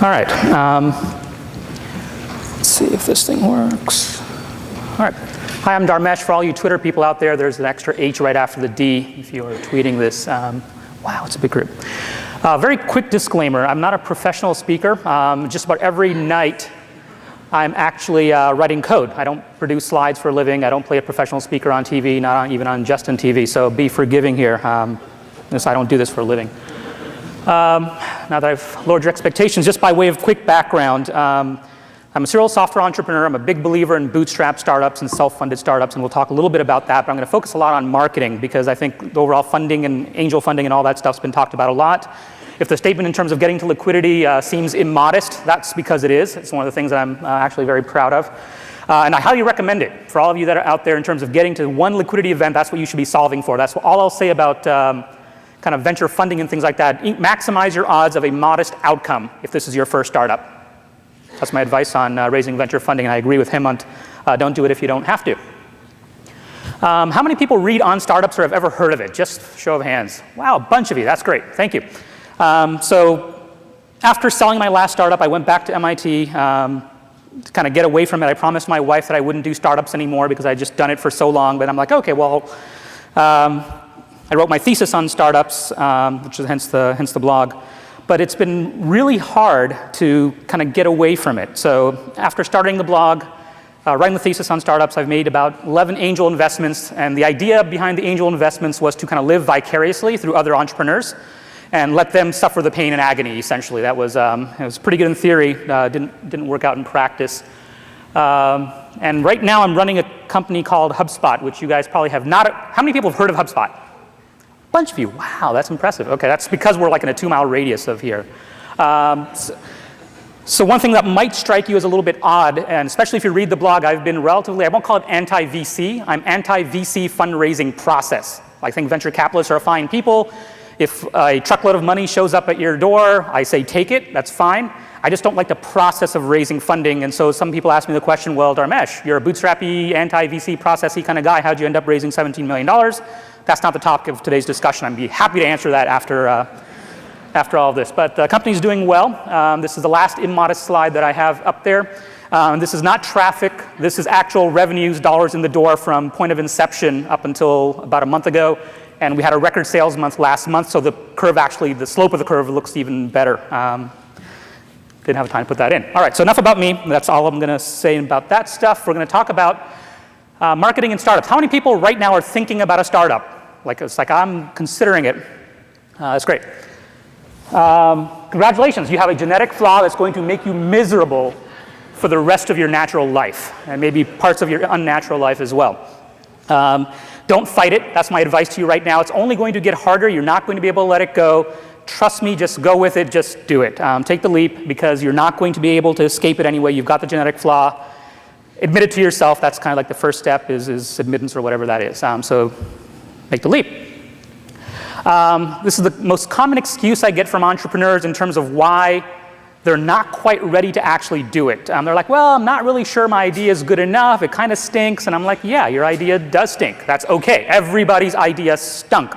All right. Let's see if this thing works. All right. Hi, I'm Dharmesh. For all you Twitter people out there, there's an extra H right after the D if you are tweeting this. Wow, it's a big group. Very quick disclaimer. I'm not a professional speaker. Just about every night, I'm actually writing code. I don't produce slides for a living. I don't play a professional speaker on TV, even on Justin TV. So be forgiving here. I don't do this for a living. Now that I've lowered your expectations, just by way of quick background, I'm a serial software entrepreneur. I'm a big believer in bootstrap startups and self-funded startups, and we'll talk a little bit about that. But I'm going to focus a lot on marketing because I think the overall funding and angel funding and all that stuff's been talked about a lot. If the statement in terms of getting to liquidity seems immodest, that's because it is. It's one of the things that I'm actually very proud of. And I highly recommend it. For all of you that are out there in terms of getting to one liquidity event, that's what you should be solving for. That's all I'll say about kind of venture funding and things like that. Maximize your odds of a modest outcome if this is your first startup. That's my advice on raising venture funding, and I agree with him on don't do it if you don't have to. How many people read on startups or have ever heard of it? Just show of hands. Wow, a bunch of you. That's great. Thank you. So after selling my last startup, I went back to MIT to kind of get away from it. I promised my wife that I wouldn't do startups anymore because I'd just done it for so long. But I'm like, okay, well, I wrote my thesis on startups, which is hence the blog. But it's been really hard to kind of get away from it. So after starting the blog, writing the thesis on startups, I've made about 11 angel investments. And the idea behind the angel investments was to kind of live vicariously through other entrepreneurs and let them suffer the pain and agony, essentially. That was, it was pretty good in theory, didn't work out in practice. And right now I'm running a company called HubSpot, which you guys probably have not. How many people have heard of HubSpot? Bunch of you. Wow, that's impressive. Okay, that's because we're like in a 2-mile radius of here. So one thing that might strike you as a little bit odd, and especially if you read the blog, I've been relatively, I won't call it anti-VC, I'm anti-VC fundraising process. I think venture capitalists are fine people. If a truckload of money shows up at your door, I say take it, that's fine. I just don't like the process of raising funding, and so some people ask me the question, well, Dharmesh, you're a bootstrappy, anti-VC processy kind of guy, how'd you end up raising $17 million? That's not the topic of today's discussion. I'd be happy to answer that after all of this. But the company's doing well. This is the last immodest slide that I have up there. This is not traffic. This is actual revenues, dollars in the door from point of inception up until about a month ago. And we had a record sales month last month, so the curve actually, the slope of the curve looks even better. Didn't have time to put that in. All right, so enough about me. That's all I'm going to say about that stuff. We're going to talk about marketing and startups. How many people right now are thinking about a startup? Like, it's like I'm considering it. That's great. Congratulations, you have a genetic flaw that's going to make you miserable for the rest of your natural life, and maybe parts of your unnatural life as well. Don't fight it. That's my advice to you right now. It's only going to get harder. You're not going to be able to let it go. Trust me, just go with it. Just do it. Take the leap because you're not going to be able to escape it anyway. You've got the genetic flaw. Admit it to yourself. That's kind of like the first step is admittance or whatever that is. So make the leap. This is the most common excuse I get from entrepreneurs in terms of why they're not quite ready to actually do it. They're like, well, I'm not really sure my idea is good enough. It kind of stinks. And I'm like, yeah, your idea does stink. That's okay. Everybody's idea stunk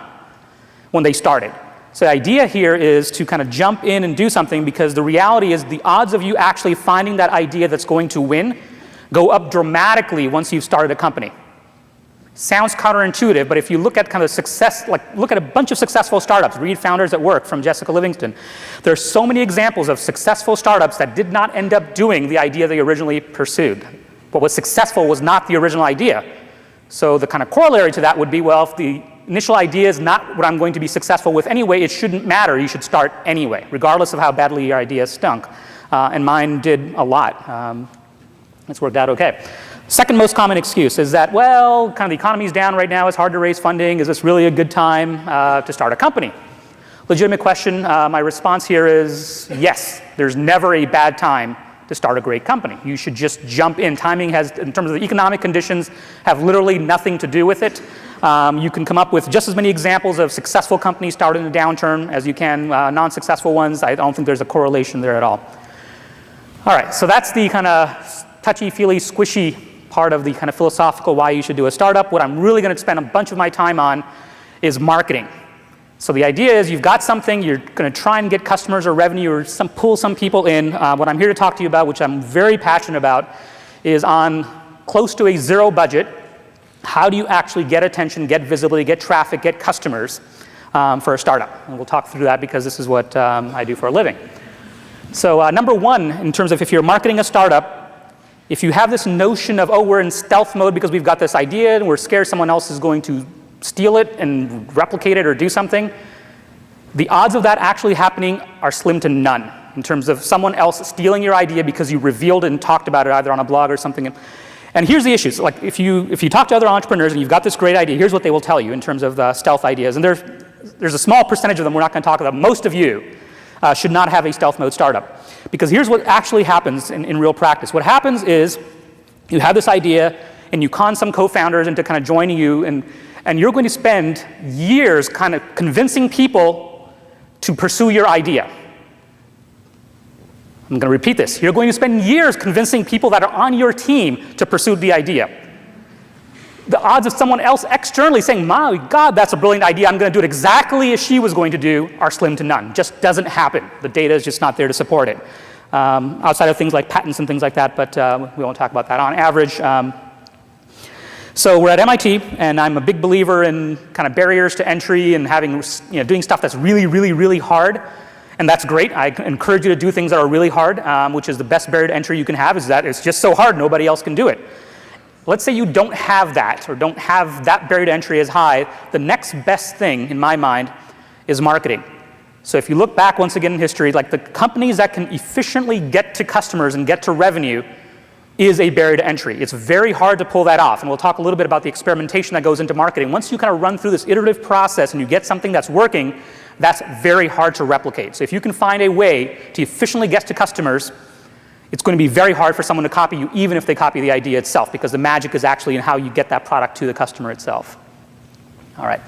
when they started. So the idea here is to kind of jump in and do something because the reality is the odds of you actually finding that idea that's going to win go up dramatically once you've started a company. Sounds counterintuitive, but if you look at kind of success, like look at a bunch of successful startups, read Founders at Work from Jessica Livingston. There are so many examples of successful startups that did not end up doing the idea they originally pursued. What was successful was not the original idea. So the kind of corollary to that would be, well, if the initial idea is not what I'm going to be successful with anyway, it shouldn't matter. You should start anyway, regardless of how badly your idea stunk. And mine did a lot. It's worked out okay. Second most common excuse is that, well, kind of the economy's down right now, it's hard to raise funding, is this really a good time to start a company? Legitimate question. My response here is yes, there's never a bad time to start a great company. You should just jump in. Timing has, in terms of the economic conditions, have literally nothing to do with it. You can come up with just as many examples of successful companies started in a downturn as you can non-successful ones. I don't think there's a correlation there at all. All right, so that's the kind of touchy-feely, squishy part of the kind of philosophical why you should do a startup. What I'm really going to spend a bunch of my time on is marketing. So the idea is you've got something, you're going to try and get customers or revenue or pull some people in. What I'm here to talk to you about, which I'm very passionate about, is on close to a zero budget, how do you actually get attention, get visibility, get traffic, get customers for a startup? And we'll talk through that because this is what I do for a living. So number one, in terms of if you're marketing a startup, if you have this notion of, oh, we're in stealth mode because we've got this idea and we're scared someone else is going to steal it and replicate it or do something, the odds of that actually happening are slim to none in terms of someone else stealing your idea because you revealed it and talked about it either on a blog or something. And here's the issue. So like if you talk to other entrepreneurs and you've got this great idea, here's what they will tell you in terms of stealth ideas. And there's a small percentage of them we're not going to talk about. Most of you should not have a stealth mode startup. Because here's what actually happens in real practice. What happens is you have this idea and you con some co-founders into kind of joining you, and you're going to spend years kind of convincing people to pursue your idea. I'm going to repeat this. You're going to spend years convincing people that are on your team to pursue the idea. The odds of someone else externally saying, my God, that's a brilliant idea, I'm going to do it exactly as she was going to do, are slim to none. Just doesn't happen. The data is just not there to support it. Outside of things like patents and things like that, but we won't talk about that. On average, so we're at MIT, and I'm a big believer in kind of barriers to entry and having, doing stuff that's really, really, really hard. And that's great. I encourage you to do things that are really hard, which is the best barrier to entry you can have, is that it's just so hard, nobody else can do it. Let's say you don't have that, or don't have that barrier to entry as high. The next best thing, in my mind, is marketing. So if you look back once again in history, like the companies that can efficiently get to customers and get to revenue is a barrier to entry. It's very hard to pull that off, and we'll talk a little bit about the experimentation that goes into marketing. Once you kind of run through this iterative process and you get something that's working, that's very hard to replicate. So if you can find a way to efficiently get to customers, it's going to be very hard for someone to copy you, even if they copy the idea itself, because the magic is actually in how you get that product to the customer itself. All right.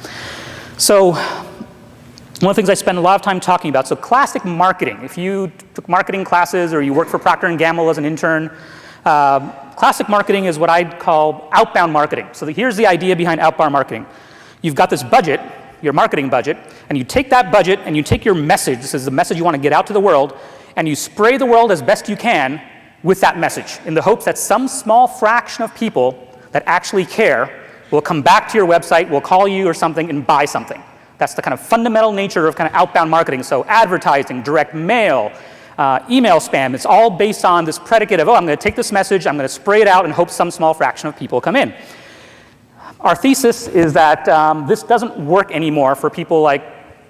So one of the things I spend a lot of time talking about, so classic marketing. If you took marketing classes or you worked for Procter & Gamble as an intern, classic marketing is what I'd call outbound marketing. So here's the idea behind outbound marketing. You've got this budget, your marketing budget, and you take that budget and you take your message, this is the message you want to get out to the world, and you spray the world as best you can with that message in the hopes that some small fraction of people that actually care will come back to your website, will call you or something and buy something. That's the kind of fundamental nature of kind of outbound marketing. So advertising, direct mail, email spam, it's all based on this predicate of, oh, I'm going to take this message, I'm going to spray it out and hope some small fraction of people come in. Our thesis is that this doesn't work anymore for people like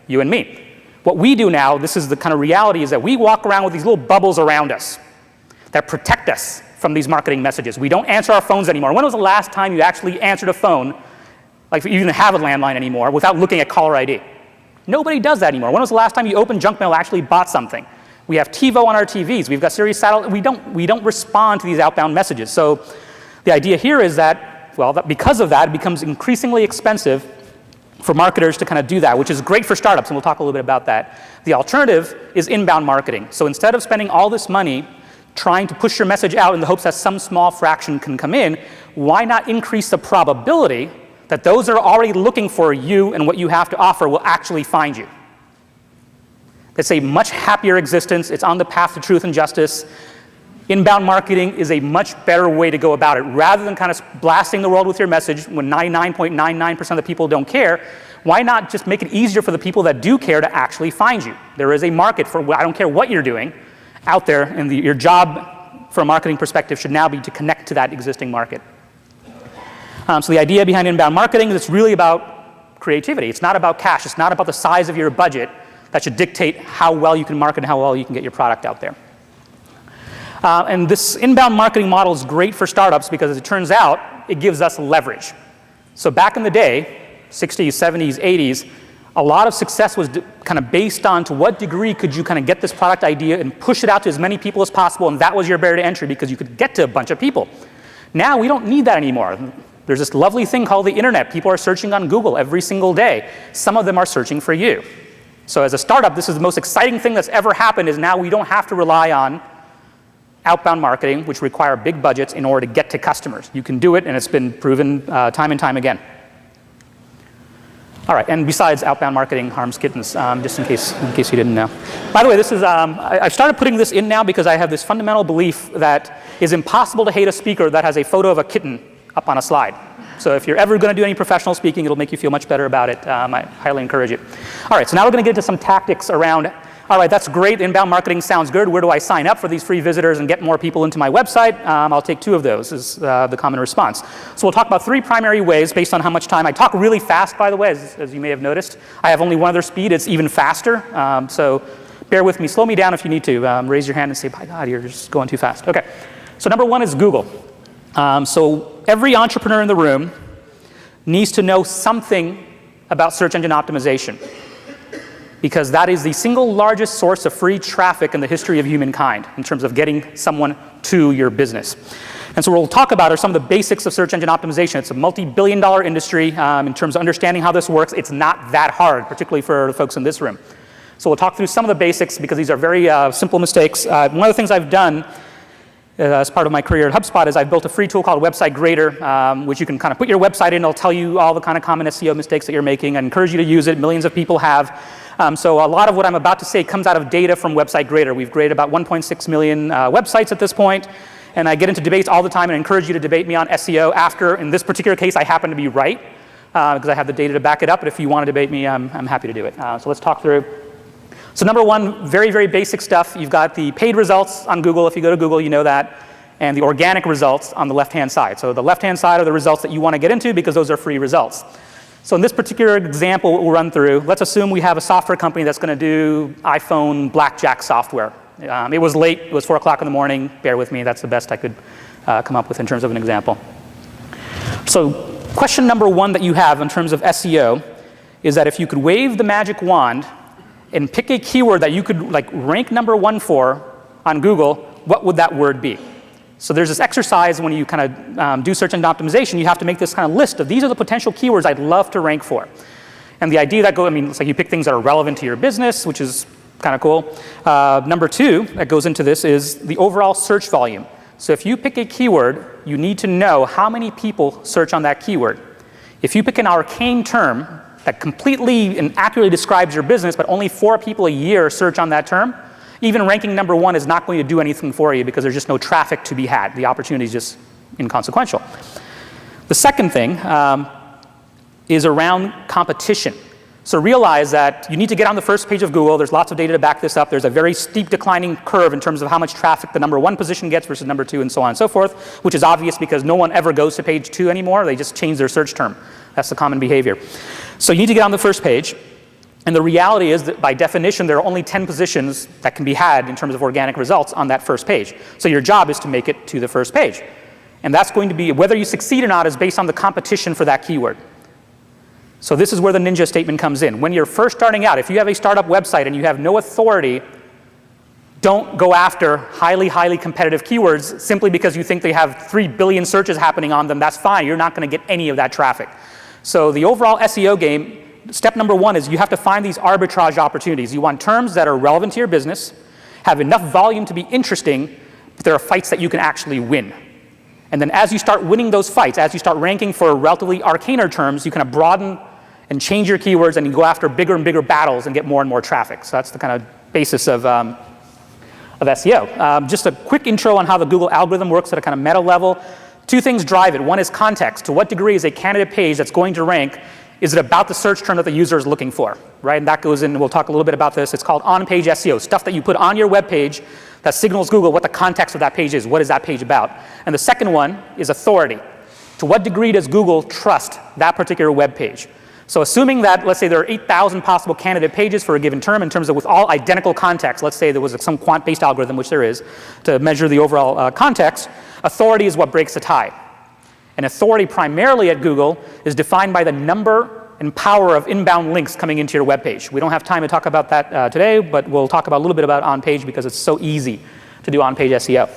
you and me. What we do now, this is the kind of reality, is that we walk around with these little bubbles around us that protect us from these marketing messages. We don't answer our phones anymore. When was the last time you actually answered a phone, like if you even have a landline anymore, without looking at caller ID? Nobody does that anymore. When was the last time you opened junk mail, actually bought something? We have TiVo on our TVs. We've got Sirius satellite. We don't respond to these outbound messages. So the idea here is that, well, because of that, it becomes increasingly expensive for marketers to kind of do that, which is great for startups, and we'll talk a little bit about that. The alternative is inbound marketing. So instead of spending all this money trying to push your message out in the hopes that some small fraction can come in, why not increase the probability that those that are already looking for you and what you have to offer will actually find you? It's a much happier existence. It's on the path to truth and justice. Inbound marketing is a much better way to go about it. Rather than kind of blasting the world with your message when 99.99% of the people don't care, why not just make it easier for the people that do care to actually find you? There is a market for, I don't care what you're doing out there, and your job from a marketing perspective should now be to connect to that existing market. So the idea behind inbound marketing is it's really about creativity. It's not about cash. It's not about the size of your budget that should dictate how well you can market and how well you can get your product out there. And this inbound marketing model is great for startups because, as it turns out, it gives us leverage. So back in the day, 60s, 70s, 80s, a lot of success was kind of based on to what degree could you kind of get this product idea and push it out to as many people as possible, and that was your barrier to entry because you could get to a bunch of people. Now we don't need that anymore. There's this lovely thing called the internet. People are searching on Google every single day. Some of them are searching for you. So as a startup, this is the most exciting thing that's ever happened, is now we don't have to rely on outbound marketing, which require big budgets in order to get to customers. You can do it, and it's been proven time and time again. All right, and besides, outbound marketing harms kittens, just in case you didn't know. By the way, this is, I've started putting this in now because I have this fundamental belief that it's impossible to hate a speaker that has a photo of a kitten up on a slide. So if you're ever going to do any professional speaking, it'll make you feel much better about it. I highly encourage it. All right, so now we're going to get into some tactics around, all right, that's great, inbound marketing sounds good. Where do I sign up for these free visitors and get more people into my website? I'll take 2 of those is the common response. So we'll talk about 3 primary ways based on how much time. I talk really fast, by the way, as you may have noticed. I have only one other speed. It's even faster. So bear with me. Slow me down if you need to. Raise your hand and say, by God, you're just going too fast. Okay. So number 1 is Google. So every entrepreneur in the room needs to know something about search engine optimization, because that is the single largest source of free traffic in the history of humankind in terms of getting someone to your business. And so what we'll talk about are some of the basics of search engine optimization. It's a multi-billion-dollar industry. In terms of understanding how this works, it's not that hard, particularly for the folks in this room. So we'll talk through some of the basics because these are very simple mistakes. One of the things I've done as part of my career at HubSpot is I've built a free tool called Website Grader, which you can kind of put your website in. It'll tell you all the kind of common SEO mistakes that you're making. I encourage you to use it. Millions of people have. So a lot of what I'm about to say comes out of data from Website Grader. We've graded about 1.6 million websites at this point, and I get into debates all the time and encourage you to debate me on SEO after. In this particular case, I happen to be right because I have the data to back it up, but if you want to debate me, I'm happy to do it. So let's talk through. So number 1, very, very basic stuff. You've got the paid results on Google. If you go to Google, you know that. And the organic results on the left-hand side. So the left-hand side are the results that you want to get into because those are free results. So in this particular example we'll run through, let's assume we have a software company that's going to do iPhone blackjack software. It was late. It was 4 o'clock in the morning. Bear with me. That's the best I could come up with in terms of an example. So question number 1 that you have in terms of SEO is that if you could wave the magic wand and pick a keyword that you could rank number 1 for on Google, what would that word be? So there's this exercise when you kind of do search engine optimization, you have to make this kind of list of these are the potential keywords I'd love to rank for. And the idea that it's like you pick things that are relevant to your business, which is kind of cool. Number 2 that goes into this is the overall search volume. So if you pick a keyword, you need to know how many people search on that keyword. If you pick an arcane term that completely and accurately describes your business, but only 4 people a year search on that term, even ranking number 1 is not going to do anything for you because there's just no traffic to be had. The opportunity is just inconsequential. The second thing is around competition. So realize that you need to get on the first page of Google. There's lots of data to back this up. There's a very steep declining curve in terms of how much traffic the number 1 position gets versus number 2 and so on and so forth, which is obvious because no one ever goes to page 2 anymore. They just change their search term. That's the common behavior. So you need to get on the first page. And the reality is that by definition, there are only 10 positions that can be had in terms of organic results on that first page. So your job is to make it to the first page. And that's going to be, whether you succeed or not, is based on the competition for that keyword. So this is where the ninja statement comes in. When you're first starting out, if you have a startup website and you have no authority, don't go after highly, highly competitive keywords simply because you think they have 3 billion searches happening on them. That's fine. You're not going to get any of that traffic. So the overall SEO game, step number 1 is you have to find these arbitrage opportunities. You want terms that are relevant to your business, have enough volume to be interesting, but there are fights that you can actually win. And then as you start winning those fights, as you start ranking for relatively arcaner terms, you kind of broaden and change your keywords and you go after bigger and bigger battles and get more and more traffic. So that's the kind of basis of SEO. Just a quick intro on how the Google algorithm works at a kind of meta level. 2 things drive it. One is context. To what degree is a candidate page that's going to rank, is it about the search term that the user is looking for, right? And that goes in, we'll talk a little bit about this. It's called on-page SEO, stuff that you put on your web page that signals Google what the context of that page is. What is that page about? And the second one is authority. To what degree does Google trust that particular web page? So assuming that, let's say there are 8,000 possible candidate pages for a given term in terms of with all identical context, let's say there was some quant-based algorithm, which there is, to measure the overall context, authority is what breaks the tie. And authority primarily at Google is defined by the number and power of inbound links coming into your web page. We don't have time to talk about that today, but we'll talk about a little bit about on-page because it's so easy to do on-page SEO.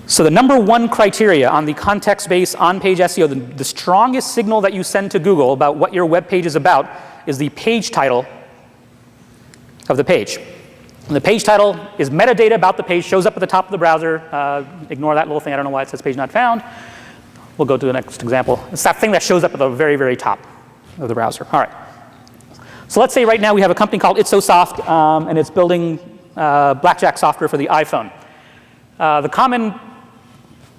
So the number 1 criteria on the context-based on-page SEO, the strongest signal that you send to Google about what your web page is about is the page title of the page. And the page title is metadata about the page, shows up at the top of the browser. Ignore that little thing. I don't know why it says page not found. We'll go to the next example. It's that thing that shows up at the very, very top. the browser. All right. So let's say right now we have a company called ItSoSoft, and it's building blackjack software for the iPhone. The common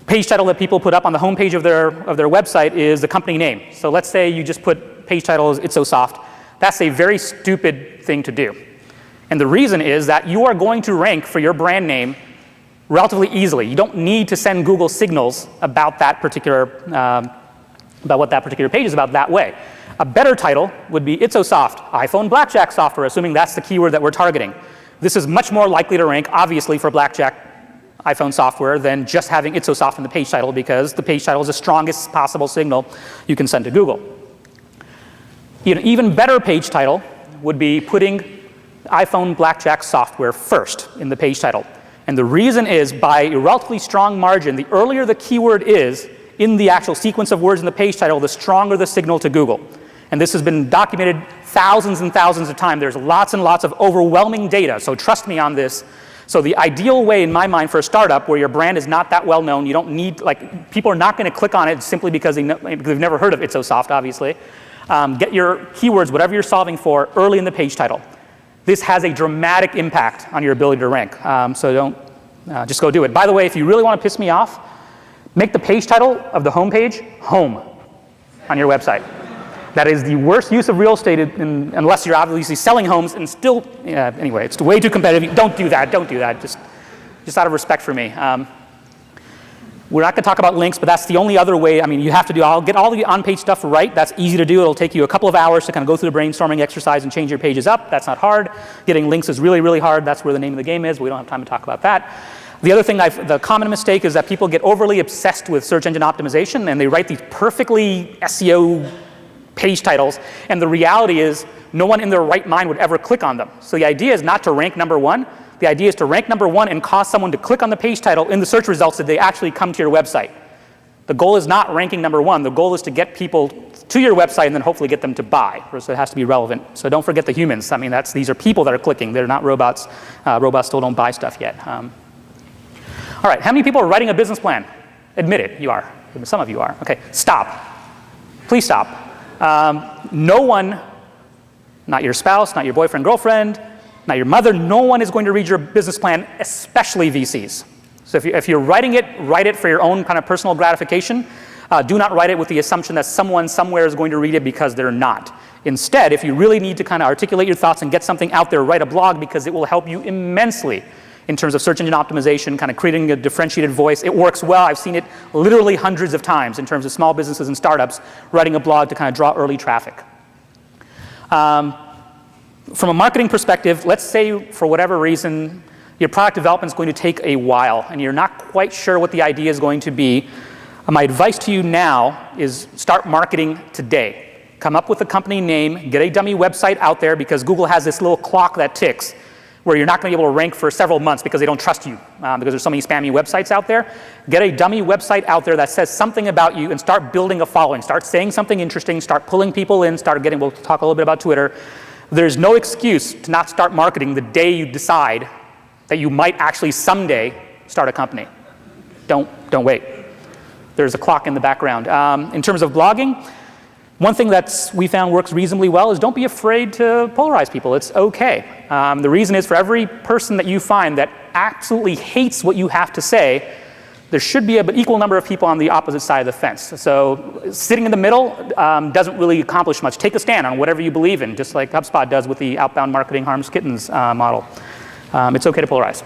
page title that people put up on the homepage of their website is the company name. So let's say you just put page title as ItSoSoft. That's a very stupid thing to do. And the reason is that you are going to rank for your brand name relatively easily. You don't need to send Google signals about that particular, about what that particular page is about that way. A better title would be ItSoSoft, iPhone blackjack software, assuming that's the keyword that we're targeting. This is much more likely to rank, obviously, for blackjack iPhone software than just having ItSoSoft in the page title, because the page title is the strongest possible signal you can send to Google. An even better page title would be putting iPhone blackjack software first in the page title. And the reason is, by a relatively strong margin, the earlier the keyword is in the actual sequence of words in the page title, the stronger the signal to Google. And this has been documented thousands and thousands of times. There's lots and lots of overwhelming data, so trust me on this. So the ideal way, in my mind, for a startup where your brand is not that well known, you don't need, like, people are not going to click on it simply because they've never heard of ItSoSoft, obviously. Get your keywords, whatever you're solving for, early in the page title. This has a dramatic impact on your ability to rank, so don't just go do it. By the way, if you really want to piss me off, make the page title of the homepage home on your website. That is the worst use of real estate unless you're obviously selling homes, and still, anyway, it's way too competitive. Don't do that, don't do that, just out of respect for me. We're not going to talk about links, but that's the only other way. I mean, you have to do, I'll get all the on-page stuff right. That's easy to do. It'll take you a couple of hours to kind of go through the brainstorming exercise and change your pages up. That's not hard. Getting links is really, really hard. That's where the name of the game is. We don't have time to talk about that. The other thing, the common mistake is that people get overly obsessed with search engine optimization, and they write these perfectly SEO page titles, and the reality is no one in their right mind would ever click on them. So the idea is not to rank number one. The idea is to rank number one and cause someone to click on the page title in the search results that they actually come to your website. The goal is not ranking number one. The goal is to get people to your website and then hopefully get them to buy. So it has to be relevant. So don't forget the humans. I mean, these are people that are clicking. They're not robots. Robots still don't buy stuff yet. All right, how many people are writing a business plan? Admit it, you are. Some of you are. Okay, stop. Please stop. No one, not your spouse, not your boyfriend, girlfriend, not your mother, no one is going to read your business plan, especially VCs. So if you're writing it, write it for your own kind of personal gratification. Do not write it with the assumption that someone somewhere is going to read it, because they're not. Instead, if you really need to kind of articulate your thoughts and get something out there, write a blog, because it will help you immensely in terms of search engine optimization, kind of creating a differentiated voice. It works well. I've seen it literally hundreds of times in terms of small businesses and startups writing a blog to kind of draw early traffic. From a marketing perspective, let's say for whatever reason your product development is going to take a while and you're not quite sure what the idea is going to be. My advice to you now is start marketing today. Come up with a company name, get a dummy website out there, because Google has this little clock that ticks where you're not going to be able to rank for several months because they don't trust you, because there's so many spammy websites out there. Get a dummy website out there that says something about you and start building a following. Start saying something interesting, start pulling people in, we'll talk a little bit about Twitter. There's no excuse to not start marketing the day you decide that you might actually someday start a company. Don't wait. There's a clock in the background. In terms of blogging, one thing that we found works reasonably well is don't be afraid to polarize people. It's okay. The reason is, for every person that you find that absolutely hates what you have to say, there should be an equal number of people on the opposite side of the fence. So sitting in the middle doesn't really accomplish much. Take a stand on whatever you believe in, just like HubSpot does with the outbound marketing harms kittens model. It's okay to polarize.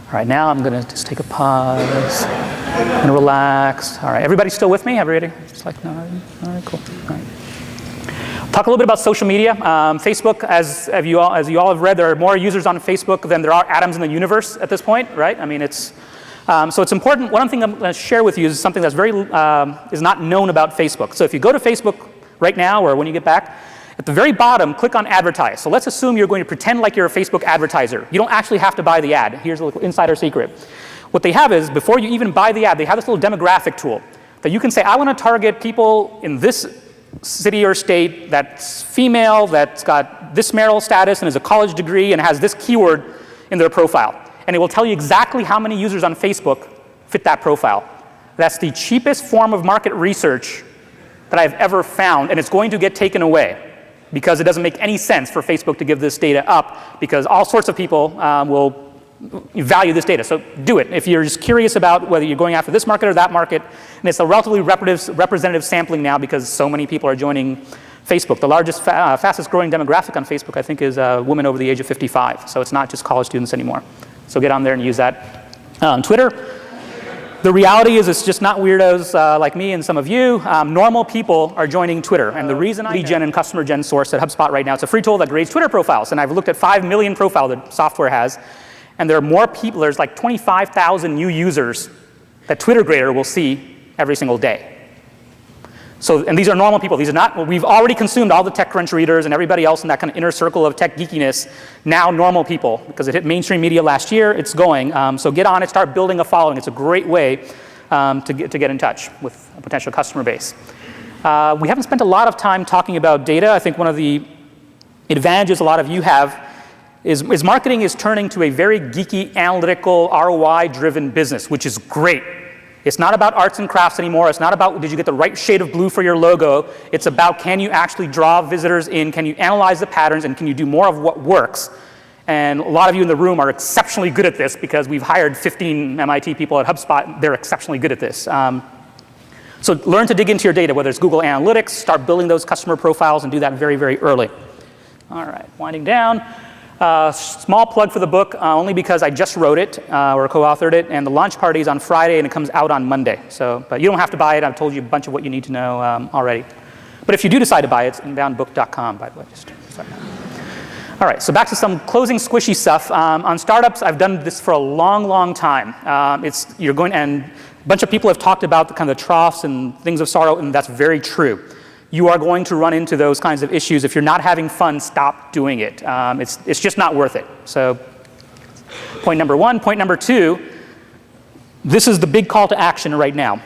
All right, now I'm going to just take a pause and relax. All right, everybody still with me? Everybody? Just like, no, all right, cool. All right. Talk a little bit about social media. Facebook, as you all have read, there are more users on Facebook than there are atoms in the universe at this point, right? I mean, it's so it's important. One thing I'm going to share with you is something that's is not known about Facebook. So if you go to Facebook right now, or when you get back, at the very bottom, click on advertise. So let's assume you're going to pretend like you're a Facebook advertiser. You don't actually have to buy the ad. Here's a little insider secret. What they have is, before you even buy the ad, they have this little demographic tool that you can say, I want to target people in this city or state that's female, that's got this marital status and has a college degree and has this keyword in their profile. And it will tell you exactly how many users on Facebook fit that profile. That's the cheapest form of market research that I've ever found, and it's going to get taken away because it doesn't make any sense for Facebook to give this data up because all sorts of people will value this data. So do it. If you're just curious about whether you're going after this market or that market, and it's a relatively representative sampling now because so many people are joining Facebook. The largest, fastest growing demographic on Facebook, I think, is women over the age of 55. So it's not just college students anymore. So get on there and use that. Twitter. The reality is it's just not weirdos like me and some of you. Normal people are joining Twitter. And the reason lead gen and customer gen source at HubSpot right now, it's a free tool that grades Twitter profiles. And I've looked at 5 million profiles that software has. And there are more people, there's like 25,000 new users that Twitter grader will see every single day. So, and these are normal people. These are not, well, we've already consumed all the TechCrunch readers and everybody else in that kind of inner circle of tech geekiness. Now normal people, because it hit mainstream media last year, it's going. So get on it, start building a following. It's a great way to get in touch with a potential customer base. We haven't spent a lot of time talking about data. I think one of the advantages a lot of you have is marketing is turning to a very geeky, analytical, ROI-driven business, which is great. It's not about arts and crafts anymore. It's not about did you get the right shade of blue for your logo. It's about can you actually draw visitors in, can you analyze the patterns, and can you do more of what works. And a lot of you in the room are exceptionally good at this because we've hired 15 MIT people at HubSpot. They're exceptionally good at this. So learn to dig into your data, whether it's Google Analytics, start building those customer profiles and do that very, very early. All right, winding down. Small plug for the book, only because I just wrote it or co-authored it, and the launch party is on Friday and it comes out on Monday. So, but you don't have to buy it. I've told you a bunch of what you need to know already. But if you do decide to buy it, it's inboundbook.com, by the way. All right, so back to some closing squishy stuff. On startups, I've done this for a long, long time. And a bunch of people have talked about the kind of the troughs and things of sorrow, and that's very true. You are going to run into those kinds of issues. If you're not having fun, stop doing it. It's just not worth it. So point number one. Point number two, this is the big call to action right now.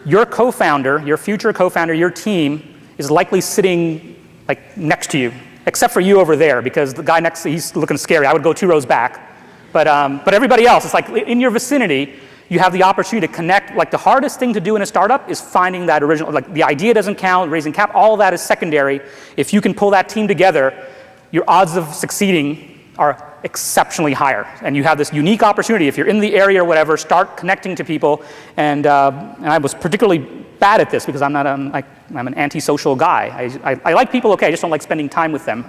Your co-founder, your future co-founder, your team is likely sitting like next to you, except for you over there, because the guy next to you, he's looking scary. I would go 2 rows back. But everybody else, it's like in your vicinity, you have the opportunity to connect. Like the hardest thing to do in a startup is finding that original, like the idea doesn't count, raising cap, all of that is secondary. If you can pull that team together, your odds of succeeding are exceptionally higher. And you have this unique opportunity. If you're in the area or whatever, start connecting to people. And I was particularly bad at this because I'm an antisocial guy. I like people, okay, I just don't like spending time with them.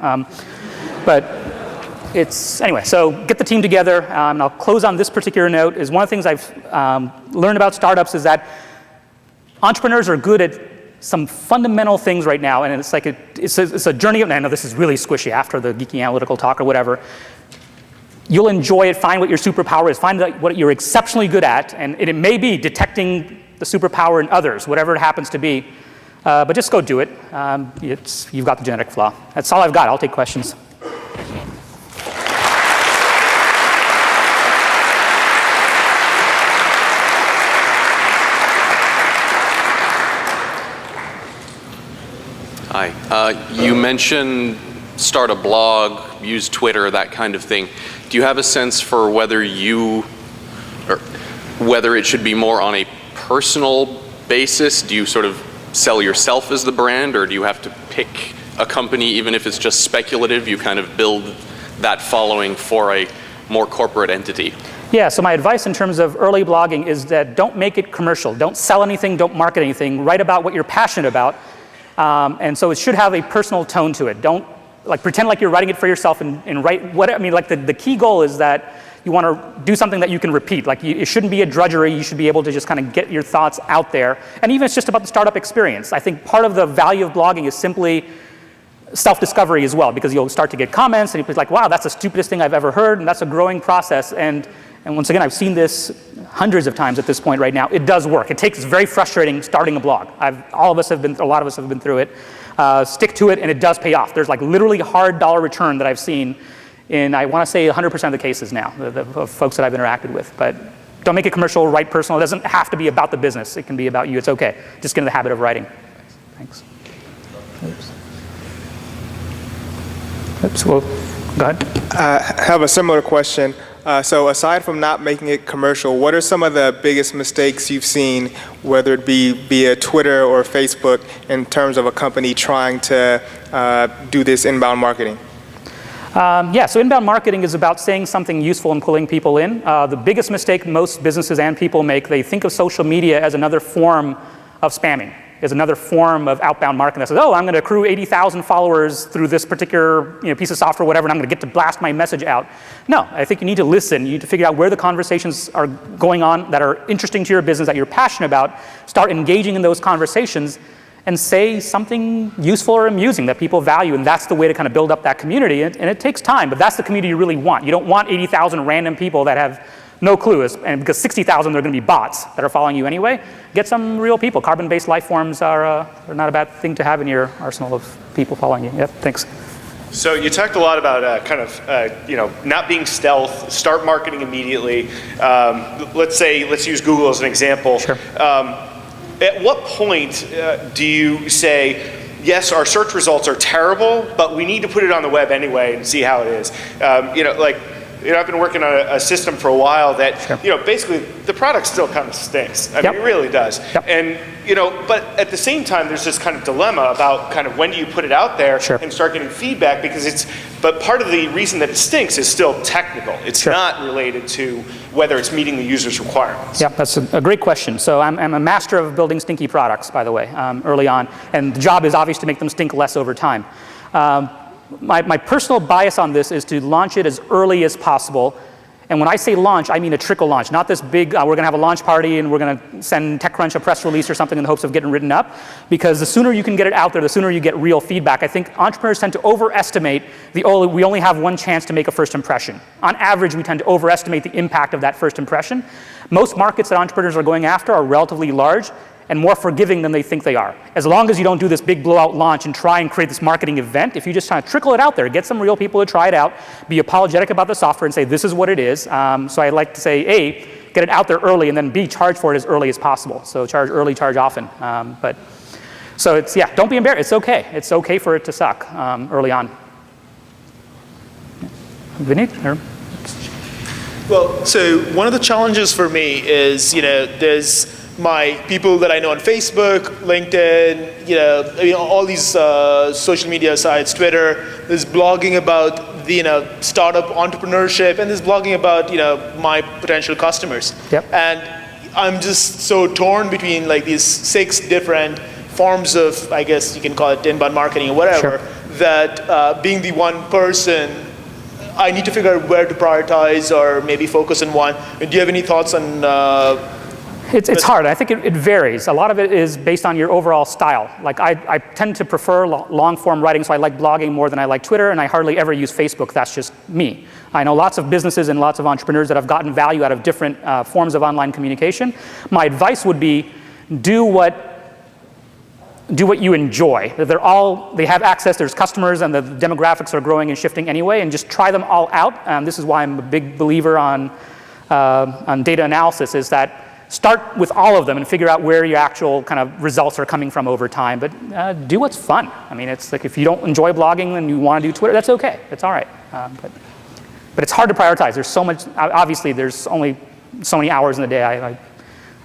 Anyway, so get the team together, and I'll close on this particular note, is one of the things I've learned about startups is that entrepreneurs are good at some fundamental things right now, and it's like it's a journey, and I know this is really squishy after the geeky analytical talk or whatever. You'll enjoy it, find what your superpower is, find what you're exceptionally good at, and it may be detecting the superpower in others, whatever it happens to be, but just go do it. You've got the genetic flaw. That's all I've got. I'll take questions. Hi. You mentioned start a blog, use Twitter, that kind of thing. Do you have a sense for whether it should be more on a personal basis? Do you sort of sell yourself as the brand, or do you have to pick a company, even if it's just speculative, you kind of build that following for a more corporate entity? Yeah, so my advice in terms of early blogging is that don't make it commercial. Don't sell anything, don't market anything. Write about what you're passionate about. And so it should have a personal tone to it. Don't pretend like you're writing it for yourself and write what, I mean, like the key goal is that you want to do something that you can repeat. Like it shouldn't be a drudgery. You should be able to just kind of get your thoughts out there. And even it's just about the startup experience. I think part of the value of blogging is simply self-discovery as well, because you'll start to get comments and you'll be like, wow, that's the stupidest thing I've ever heard, and that's a growing process. And once again, I've seen this hundreds of times at this point right now. It does work. It's very frustrating starting a blog. A lot of us have been through it. Stick to it, and it does pay off. There's like literally hard dollar return that I've seen in, I want to say 100% of the cases now, the folks that I've interacted with. But don't make it commercial, write personal. It doesn't have to be about the business. It can be about you. It's okay. Just get in the habit of writing. Thanks. Oops, well, go ahead. I have a similar question. So aside from not making it commercial, what are some of the biggest mistakes you've seen, whether it be via Twitter or Facebook, in terms of a company trying to do this inbound marketing? Yeah, so inbound marketing is about saying something useful and pulling people in. The biggest mistake most businesses and people make, they think of social media as another form of spamming, as another form of outbound marketing that says, oh, I'm going to accrue 80,000 followers through this particular piece of software, whatever, and I'm going to get to blast my message out. No, I think you need to listen. You need to figure out where the conversations are going on that are interesting to your business, that you're passionate about. Start engaging in those conversations and say something useful or amusing that people value, and that's the way to kind of build up that community. And it takes time, but that's the community you really want. You don't want 80,000 random people that have no clue, and because 60,000 they're going to be bots that are following you anyway. Get some real people. Carbon-based life forms are not a bad thing to have in your arsenal of people following you. Yep, thanks. So you talked a lot about not being stealth, start marketing immediately. Let's use Google as an example. Sure. At what point do you say, yes, our search results are terrible, but we need to put it on the web anyway and see how it is? I've been working on a system for a while that, Sure. Basically the product still kind of stinks. I Yep. mean, it really does. Yep. And, but at the same time, there's this kind of dilemma about kind of when do you put it out there Sure. and start getting feedback, but part of the reason that it stinks is still technical. It's Sure. not related to whether it's meeting the user's requirements. Yeah, that's a great question. So I'm a master of building stinky products, by the way, early on. And the job is obvious to make them stink less over time. My personal bias on this is to launch it as early as possible. And when I say launch, I mean a trickle launch, not this big, we're going to have a launch party and we're going to send TechCrunch a press release or something in the hopes of getting written up. Because the sooner you can get it out there, the sooner you get real feedback. I think entrepreneurs tend to overestimate we only have one chance to make a first impression. On average, we tend to overestimate the impact of that first impression. Most markets that entrepreneurs are going after are relatively large and more forgiving than they think they are. As long as you don't do this big blowout launch and try and create this marketing event, if you just kind of trickle it out there, get some real people to try it out, be apologetic about the software and say, this is what it is. So I like to say, A, get it out there early, and then B, charge for it as early as possible. So charge early, charge often. So it's, don't be embarrassed. It's okay. It's okay for it to suck early on. Vinny? Well, so one of the challenges for me is, there's my people that I know on Facebook, LinkedIn, all these social media sites, Twitter. There's blogging about the startup entrepreneurship, and there's blogging about my potential customers. Yep. And I'm just so torn between like these 6 different forms of, I guess you can call it inbound marketing or whatever. Sure. That being the one person, I need to figure out where to prioritize or maybe focus on one. Do you have any thoughts on? It's hard. I think it varies. A lot of it is based on your overall style. Like I tend to prefer long form writing, so I like blogging more than I like Twitter, and I hardly ever use Facebook. That's just me. I know lots of businesses and lots of entrepreneurs that have gotten value out of different forms of online communication. My advice would be do what you enjoy. They have access, there's customers, and the demographics are growing and shifting anyway, and just try them all out. This is why I'm a big believer on data analysis, is that start with all of them and figure out where your actual kind of results are coming from over time. But do what's fun. I mean, it's like if you don't enjoy blogging and you want to do Twitter, that's okay. It's all right. But it's hard to prioritize. There's so much, obviously there's only so many hours in the day. I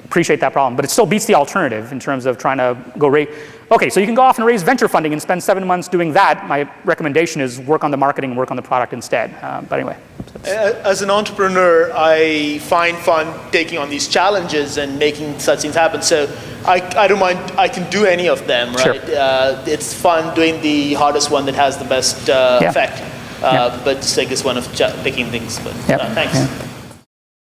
appreciate that problem, but it still beats the alternative in terms of trying to go raise. Okay, so you can go off and raise venture funding and spend 7 months doing that. My recommendation is work on the marketing and work on the product instead. But anyway. As an entrepreneur, I find fun taking on these challenges and making such things happen. So I don't mind, I can do any of them, right? Sure. It's fun doing the hardest one that has the best effect. But just like this one of picking things. But thanks. Yeah.